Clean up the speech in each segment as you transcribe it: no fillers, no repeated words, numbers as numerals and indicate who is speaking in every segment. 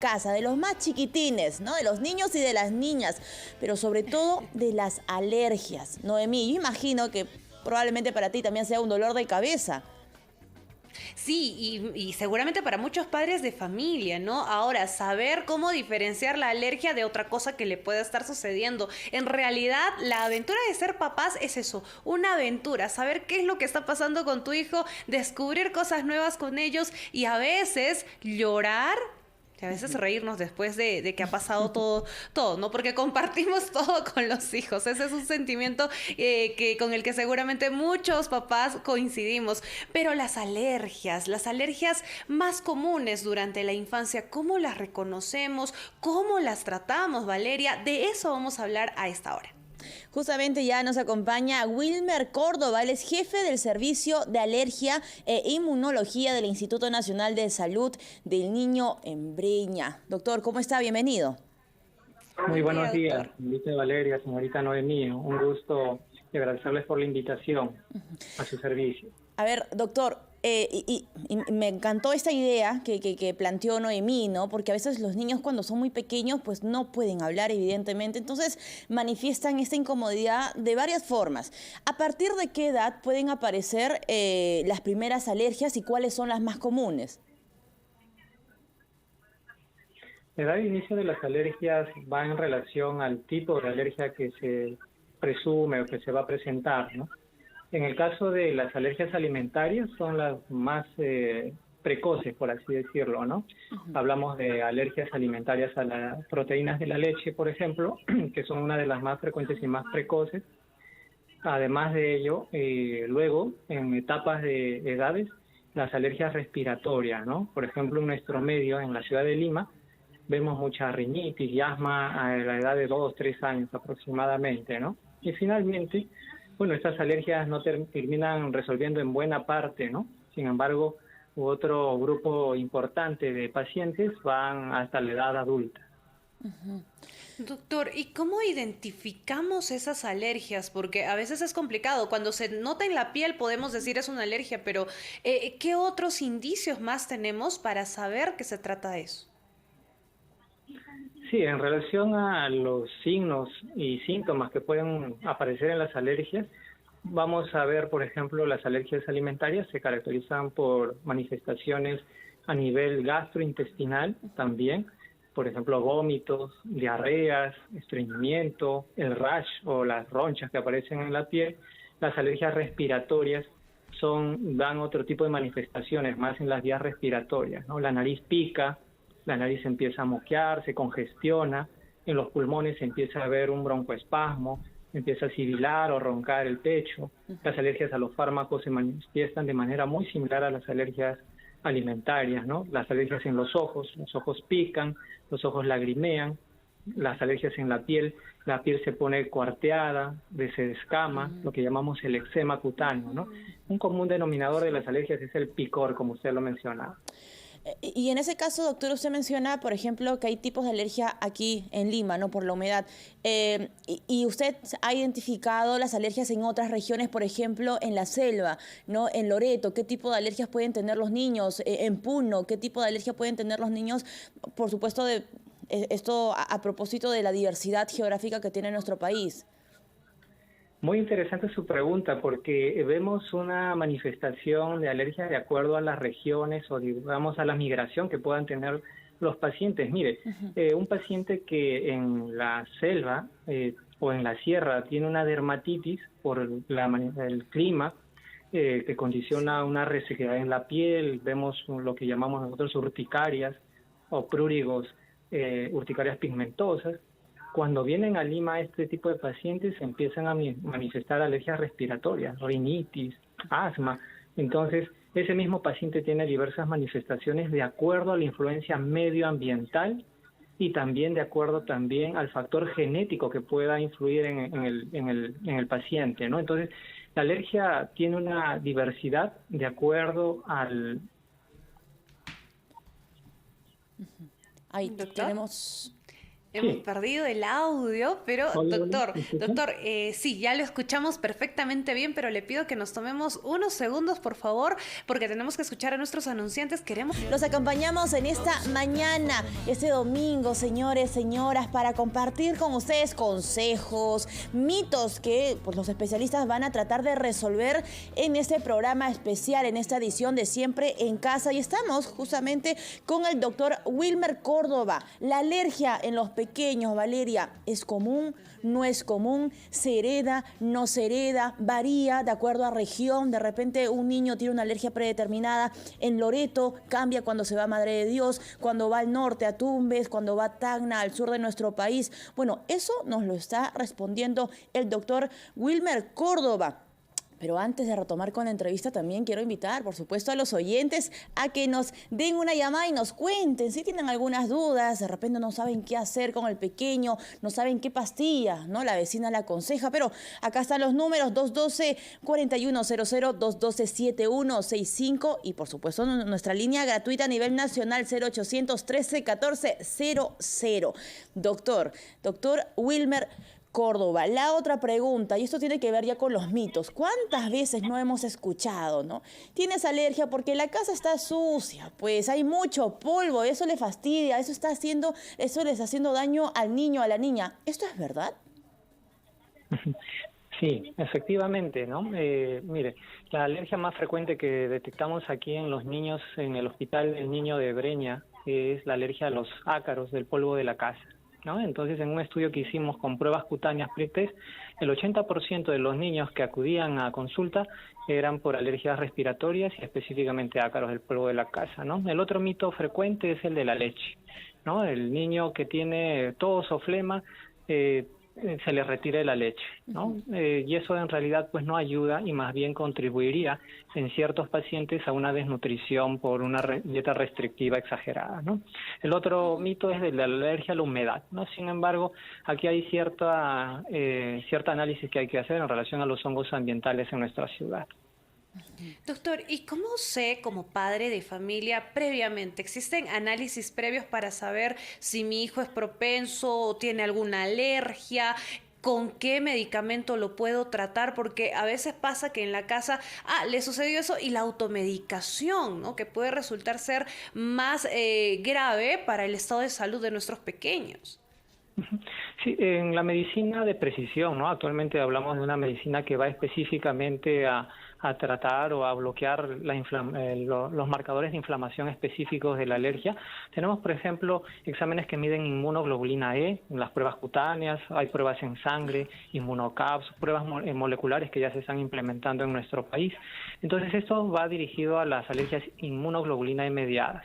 Speaker 1: casa, de los más chiquitines, ¿no? De los niños y de las niñas, pero sobre todo de las alergias. Noemí, yo imagino que probablemente para ti también sea un dolor de cabeza.
Speaker 2: Sí, y seguramente para muchos padres de familia, ¿no? Ahora, saber cómo diferenciar la alergia de otra cosa que le pueda estar sucediendo. En realidad, la aventura de ser papás es eso, una aventura, saber qué es lo que está pasando con tu hijo, descubrir cosas nuevas con ellos y a veces llorar. Y a veces reírnos después de que ha pasado todo, ¿no? Porque compartimos todo con los hijos. Ese es un sentimiento con el que seguramente muchos papás coincidimos. Pero las alergias más comunes durante la infancia, ¿cómo las reconocemos? ¿Cómo las tratamos, Valeria? De eso vamos a hablar a esta hora.
Speaker 1: Justamente ya nos acompaña Wilmer Córdoba, él es jefe del Servicio de Alergia e Inmunología del Instituto Nacional de Salud del Niño en Breña. Doctor, ¿cómo está? Bienvenido.
Speaker 3: Muy
Speaker 2: Buen día,
Speaker 3: buenos días,
Speaker 2: doctor.
Speaker 3: señorita Valeria, señorita Noemí. Un gusto y agradecerles por la invitación a su servicio.
Speaker 1: A ver, doctor, y me encantó esta idea que planteó Noemí, ¿no? Porque a veces los niños cuando son muy pequeños pues no pueden hablar, evidentemente, entonces manifiestan esta incomodidad de varias formas. ¿A partir de qué edad pueden aparecer las primeras alergias y cuáles son las más comunes?
Speaker 3: La edad de inicio de las alergias va en relación al tipo de alergia que se presume o que se va a presentar, ¿no? En el caso de las alergias alimentarias son las más precoces, por así decirlo, ¿no? Hablamos de alergias alimentarias a las proteínas de la leche, por ejemplo, que son una de las más frecuentes y más precoces. Además de ello, luego, en etapas de edades, las alergias respiratorias, ¿no? Por ejemplo, en nuestro medio, en la ciudad de Lima, vemos mucha rinitis y asma a la edad de 2, 3 años aproximadamente, ¿no? Y finalmente, bueno, estas alergias no terminan resolviendo en buena parte, ¿no? Sin embargo, otro grupo importante de pacientes van hasta la edad adulta.
Speaker 2: Doctor, ¿y cómo identificamos esas alergias? Porque a veces es complicado. Cuando se nota en la piel podemos decir es una alergia, pero ¿qué otros indicios más tenemos para saber que se trata de eso?
Speaker 3: Sí, en relación a los signos y síntomas que pueden aparecer en las alergias, vamos a ver, por ejemplo, las alergias alimentarias se caracterizan por manifestaciones a nivel gastrointestinal también, por ejemplo, vómitos, diarreas, estreñimiento, el rash o las ronchas que aparecen en la piel. Las alergias respiratorias dan otro tipo de manifestaciones, más en las vías respiratorias, ¿no? La nariz pica, la nariz empieza a moquear, se congestiona, en los pulmones se empieza a ver un broncoespasmo, empieza a sibilar o roncar el pecho. Las alergias a los fármacos se manifiestan de manera muy similar a las alergias alimentarias, ¿no? Las alergias en los ojos pican, los ojos lagrimean, las alergias en la piel se pone cuarteada, se descama, lo que llamamos el eczema cutáneo, ¿no? Un común denominador de las alergias es el picor, como usted lo mencionaba.
Speaker 1: Y en ese caso, doctor, usted menciona, por ejemplo, que hay tipos de alergia aquí en Lima, ¿no? Por la humedad. Y usted ha identificado las alergias en otras regiones, por ejemplo, en la selva, ¿no? En Loreto, ¿qué tipo de alergias pueden tener los niños? En Puno, ¿qué tipo de alergia pueden tener los niños? Por supuesto, esto a propósito de la diversidad geográfica que tiene nuestro país.
Speaker 3: Muy interesante su pregunta porque vemos una manifestación de alergia de acuerdo a las regiones o digamos a la migración que puedan tener los pacientes. Mire, un paciente que en la selva o en la sierra tiene una dermatitis por el clima que condiciona una resequedad en la piel, vemos lo que llamamos nosotros urticarias o prurigos, urticarias pigmentosas. Cuando vienen a Lima este tipo de pacientes empiezan a manifestar alergias respiratorias, rinitis, asma. Entonces, ese mismo paciente tiene diversas manifestaciones de acuerdo a la influencia medioambiental y también de acuerdo también al factor genético que pueda influir en el paciente, ¿no? Entonces, la alergia tiene una diversidad de acuerdo al...
Speaker 1: Ahí
Speaker 2: Doctor.
Speaker 1: tenemos...
Speaker 2: Hemos
Speaker 3: Sí.
Speaker 2: perdido el audio, pero
Speaker 3: Hola, hola,
Speaker 2: doctor,
Speaker 3: ¿me escuchan?
Speaker 2: doctor, sí, ya lo escuchamos perfectamente bien, pero le pido que nos tomemos unos segundos, por favor, porque tenemos que escuchar a nuestros anunciantes. Queremos...
Speaker 1: Los acompañamos en esta mañana, este domingo, señores, señoras, para compartir con ustedes consejos, mitos que pues, los especialistas van a tratar de resolver en este programa especial, en esta edición de Siempre en Casa. Y estamos justamente con el doctor Wilmer Córdoba. La alergia en los pequeños, Valeria, ¿es común? ¿No es común? ¿Se hereda? ¿No se hereda? ¿Varía de acuerdo a región? De repente un niño tiene una alergia predeterminada en Loreto, cambia cuando se va a Madre de Dios, cuando va al norte a Tumbes, cuando va a Tacna, al sur de nuestro país. Bueno, eso nos lo está respondiendo el doctor Wilmer Córdoba. Pero antes de retomar con la entrevista, también quiero invitar, por supuesto, a los oyentes a que nos den una llamada y nos cuenten si tienen algunas dudas, de repente no saben qué hacer con el pequeño, no saben qué pastilla, ¿no? La vecina le aconseja, pero acá están los números 212-4100, 212-7165 y, por supuesto, nuestra línea gratuita a nivel nacional 0800 13 14 00. Doctor Wilmer Córdoba, la otra pregunta, y esto tiene que ver ya con los mitos. ¿Cuántas veces no hemos escuchado, no? Tienes alergia porque la casa está sucia, pues hay mucho polvo, eso le fastidia, eso le está haciendo daño al niño, a la niña. ¿Esto es verdad?
Speaker 3: Sí, efectivamente, ¿no? Mire, la alergia más frecuente que detectamos aquí en los niños en el Hospital del Niño de Breña es la alergia a los ácaros del polvo de la casa, ¿no? Entonces, en un estudio que hicimos con pruebas cutáneas pre-test, el 80% de los niños que acudían a consulta eran por alergias respiratorias y específicamente ácaros del polvo de la casa, ¿no? El otro mito frecuente es el de la leche, ¿no? El niño que tiene tos o flema, se le retire la leche, ¿no? Y eso en realidad pues no ayuda y más bien contribuiría en ciertos pacientes a una desnutrición por una dieta restrictiva exagerada, ¿no? El otro mito es de la alergia a la humedad, ¿no? Sin embargo, aquí hay cierta análisis que hay que hacer en relación a los hongos ambientales en nuestra ciudad.
Speaker 2: Doctor, ¿y cómo sé como padre de familia previamente? ¿Existen análisis previos para saber si mi hijo es propenso o tiene alguna alergia? ¿Con qué medicamento lo puedo tratar? Porque a veces pasa que en la casa, le sucedió eso y la automedicación, ¿no? Que puede resultar ser más grave para el estado de salud de nuestros pequeños.
Speaker 3: Sí, en la medicina de precisión, ¿no? Actualmente hablamos de una medicina que va específicamente a tratar o a bloquear los marcadores de inflamación específicos de la alergia. Tenemos, por ejemplo, exámenes que miden inmunoglobulina E, las pruebas cutáneas, hay pruebas en sangre, inmunocaps, pruebas moleculares que ya se están implementando en nuestro país. Entonces, esto va dirigido a las alergias inmunoglobulina E mediadas.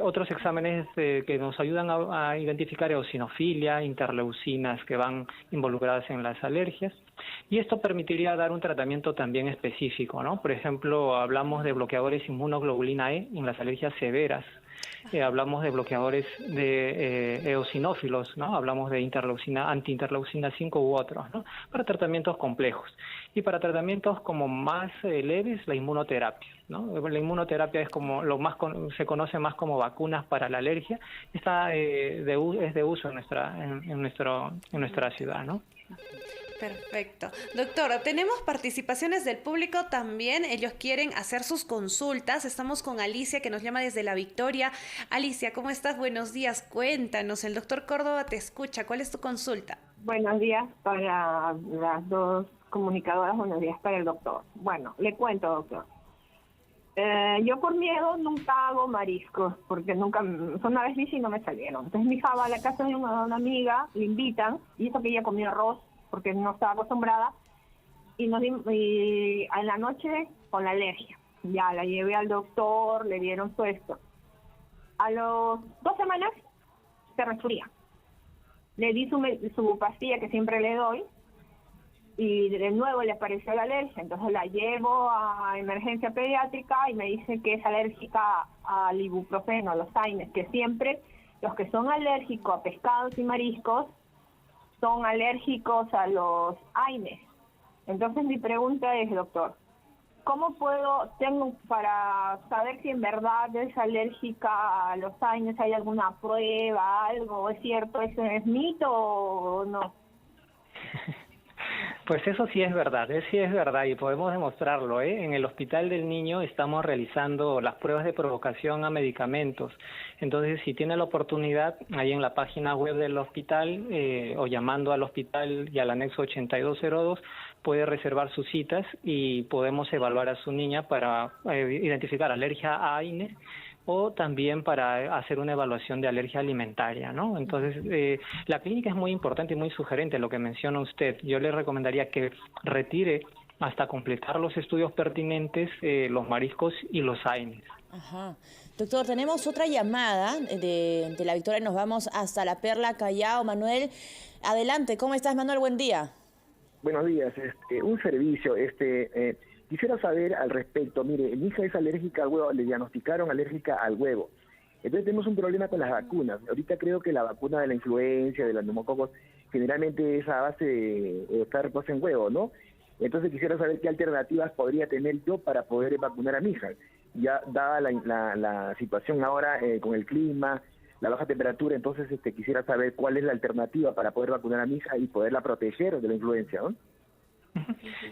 Speaker 3: Otros exámenes que nos ayudan a identificar eosinofilia, interleucinas que van involucradas en las alergias. Y esto permitiría dar un tratamiento también específico, ¿no? Por ejemplo, hablamos de bloqueadores inmunoglobulina E en las alergias severas. Hablamos de bloqueadores de eosinófilos, ¿no? Hablamos de antiinterleucina 5 u otros, ¿no? Para tratamientos complejos. Y para tratamientos como más leves, la inmunoterapia, ¿no? La inmunoterapia es como se conoce más como vacunas para la alergia. Está es de uso en nuestra ciudad, ¿no?
Speaker 2: Perfecto. Doctor, tenemos participaciones del público también. Ellos quieren hacer sus consultas. Estamos con Alicia, que nos llama desde La Victoria. Alicia, ¿cómo estás? Buenos días. Cuéntanos. El doctor Córdoba te escucha. ¿Cuál es tu consulta?
Speaker 4: Buenos días para las dos comunicadoras, buenos días para el doctor. Bueno, le cuento, doctor. Yo por miedo nunca hago mariscos, porque una vez hice y no me salieron. Entonces mi hija va a la casa de una amiga, le invitan, y hizo que ella comió arroz, porque no estaba acostumbrada, y en la noche con la alergia. Ya la llevé al doctor, le dieron todo esto. A las 2 semanas se resfría. Le di su pastilla que siempre le doy, y de nuevo le apareció la alergia. Entonces la llevo a emergencia pediátrica y me dice que es alérgica al ibuprofeno, a los AINES, que siempre los que son alérgicos a pescados y mariscos son alérgicos a los AINES. Entonces mi pregunta es, doctor, ¿cómo tengo para saber si en verdad es alérgica a los AINES? ¿Hay alguna prueba, algo? ¿Es cierto? ¿Eso es mito o no?
Speaker 3: Pues eso sí es verdad, y podemos demostrarlo, ¿eh? En el Hospital del Niño estamos realizando las pruebas de provocación a medicamentos. Entonces, si tiene la oportunidad, ahí en la página web del hospital o llamando al hospital y al anexo 8202, puede reservar sus citas y podemos evaluar a su niña para identificar alergia a AINES o también para hacer una evaluación de alergia alimentaria, ¿no? Entonces, la clínica es muy importante y muy sugerente, lo que menciona usted. Yo le recomendaría que retire hasta completar los estudios pertinentes, los mariscos y los AINES.
Speaker 1: Ajá. Doctor, tenemos otra llamada de La Victoria, nos vamos hasta La Perla, Callao. Manuel, adelante, ¿cómo estás, Manuel? Buen día.
Speaker 5: Buenos días, un servicio, quisiera saber al respecto. Mire, mi hija es alérgica al huevo, le diagnosticaron alérgica al huevo. Entonces tenemos un problema con las vacunas. Ahorita creo que la vacuna de la influenza, de los neumococos, generalmente es a base de estar reposa en huevo, ¿no? Entonces quisiera saber qué alternativas podría tener yo para poder vacunar a mi hija. Ya dada la situación ahora con el clima, la baja temperatura, entonces quisiera saber cuál es la alternativa para poder vacunar a mi hija y poderla proteger de la influenza, ¿no?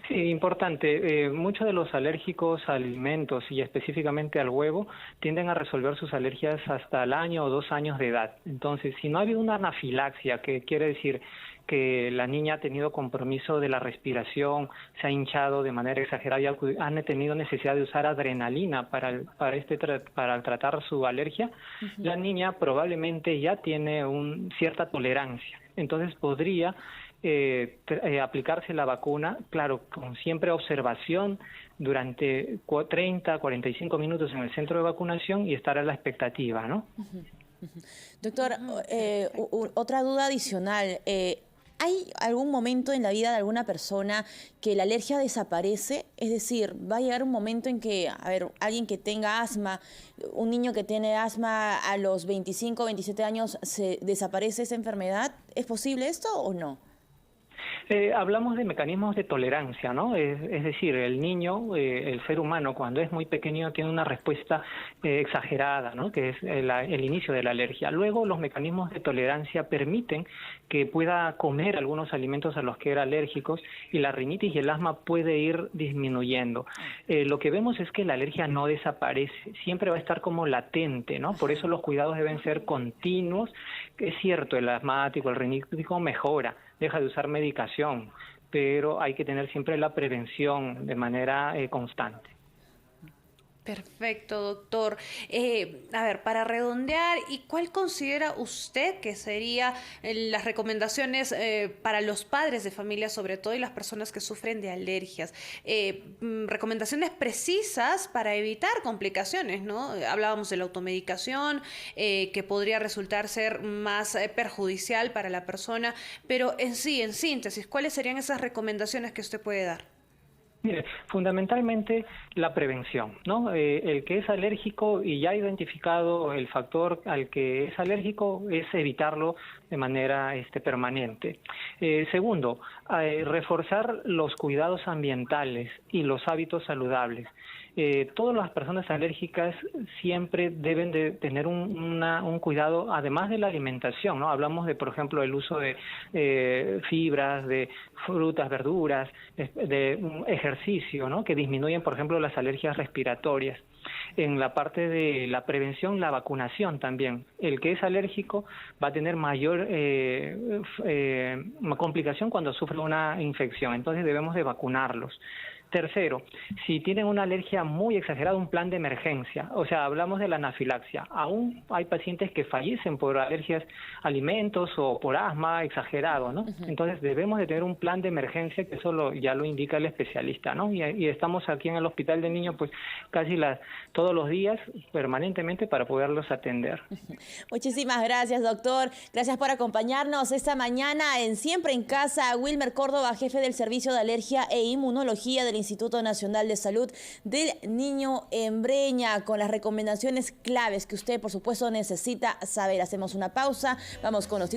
Speaker 3: Sí, importante. Muchos de los alérgicos a alimentos y específicamente al huevo tienden a resolver sus alergias hasta el año o 2 años de edad. Entonces, si no ha habido una anafilaxia, que quiere decir que la niña ha tenido compromiso de la respiración, se ha hinchado de manera exagerada y han tenido necesidad de usar adrenalina para tratar su alergia, la niña probablemente ya tiene cierta tolerancia. Entonces podría aplicarse la vacuna, claro, con siempre observación durante 30, 45 minutos en el centro de vacunación y estar a la expectativa, ¿no?
Speaker 1: Doctor, otra duda adicional. ¿Hay algún momento en la vida de alguna persona que la alergia desaparece? Es decir, ¿va a llegar un momento en que, alguien que tenga asma, un niño que tiene asma a los 25, 27 años, se desaparece esa enfermedad? ¿Es posible esto o no?
Speaker 3: Hablamos de mecanismos de tolerancia, ¿no? Es decir, el niño, el ser humano, cuando es muy pequeño tiene una respuesta exagerada, ¿no? Que es el inicio de la alergia. Luego, los mecanismos de tolerancia permiten que pueda comer algunos alimentos a los que era alérgico y la rinitis y el asma puede ir disminuyendo. Lo que vemos es que la alergia no desaparece, siempre va a estar como latente, ¿no? Por eso los cuidados deben ser continuos. Es cierto, el asmático, el rinítico mejora, deja de usar medicación, pero hay que tener siempre la prevención de manera constante.
Speaker 2: Perfecto, doctor. Para redondear, ¿y cuál considera usted que serían las recomendaciones para los padres de familia, sobre todo, y las personas que sufren de alergias? Recomendaciones precisas para evitar complicaciones, ¿no? Hablábamos de la automedicación, que podría resultar ser más perjudicial para la persona, pero en síntesis, ¿cuáles serían esas recomendaciones que usted puede dar?
Speaker 3: Mire, fundamentalmente la prevención, ¿no? El que es alérgico y ya ha identificado el factor al que es alérgico es evitarlo de manera permanente. Segundo, reforzar los cuidados ambientales y los hábitos saludables. Todas las personas alérgicas siempre deben de tener un cuidado, además de la alimentación, ¿no? Hablamos de, por ejemplo, el uso de fibras, de frutas, verduras, de ejercicio, ¿no? Que disminuyen, por ejemplo, las alergias respiratorias. En la parte de la prevención, la vacunación también. El que es alérgico va a tener mayor complicación cuando sufre una infección, entonces debemos de vacunarlos. Tercero, si tienen una alergia muy exagerada, un plan de emergencia. O sea, hablamos de la anafilaxia. Aún hay pacientes que fallecen por alergias a alimentos o por asma exagerado, ¿no? Entonces debemos de tener un plan de emergencia, que eso ya lo indica el especialista, ¿no? Y estamos aquí en el Hospital del Niño pues casi todos los días, permanentemente, para poderlos atender.
Speaker 1: Muchísimas gracias, doctor. Gracias por acompañarnos esta mañana en Siempre en Casa. Wilmer Córdoba, jefe del Servicio de Alergia e Inmunología del Instituto Nacional de Salud del Niño en Breña, con las recomendaciones claves que usted, por supuesto, necesita saber. Hacemos una pausa, vamos con los títulos.